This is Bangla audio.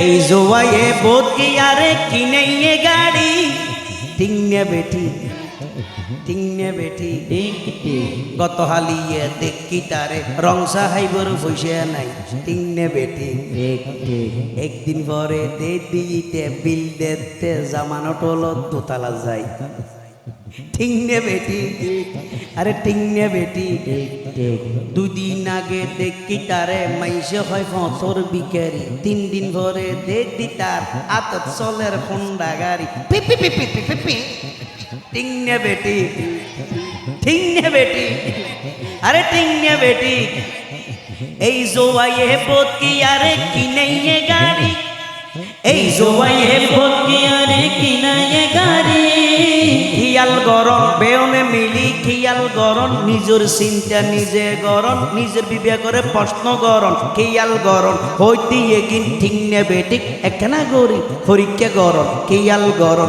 এই জোয়ায়ে বোধ গিয়ারে কিনে গাড়ি টিংনে বেটি গত হালিয়ে দেখি তারে রং সাহাইবর বসে নাই টিংনে বেটি একদিন পরে দে দিতে বিল দেখতে জামানো টলত দোতলা যায় টিংনে বেটি আরে টিংনে বেটি দুদিন আগে দেখি তারে মাইসে হয় ফসর বিকারি 3 দিন পরে দেখি তার আতত চলের হোন্ডা গাড়ি পিপি পিপি পিপি টিংনে বেটি আরে টিংনে বেটি এই জোয়ায়ে বোধ কি আরে কিনাইয়ে গাড়ি এই জোয়ায়ে বোধ কি আরে কিনাইয়ে গাড়ি খিয়াল গরম বেউনে মিলি খিয়াল গরম নিজের চিন্তা নিজে গরম নিজের বিবেক করে প্রশ্ন গরম খিয়াল গরম হইতে এগিন টিংনে বেটি একখানা গরি হরিকে গরম খিয়াল গরম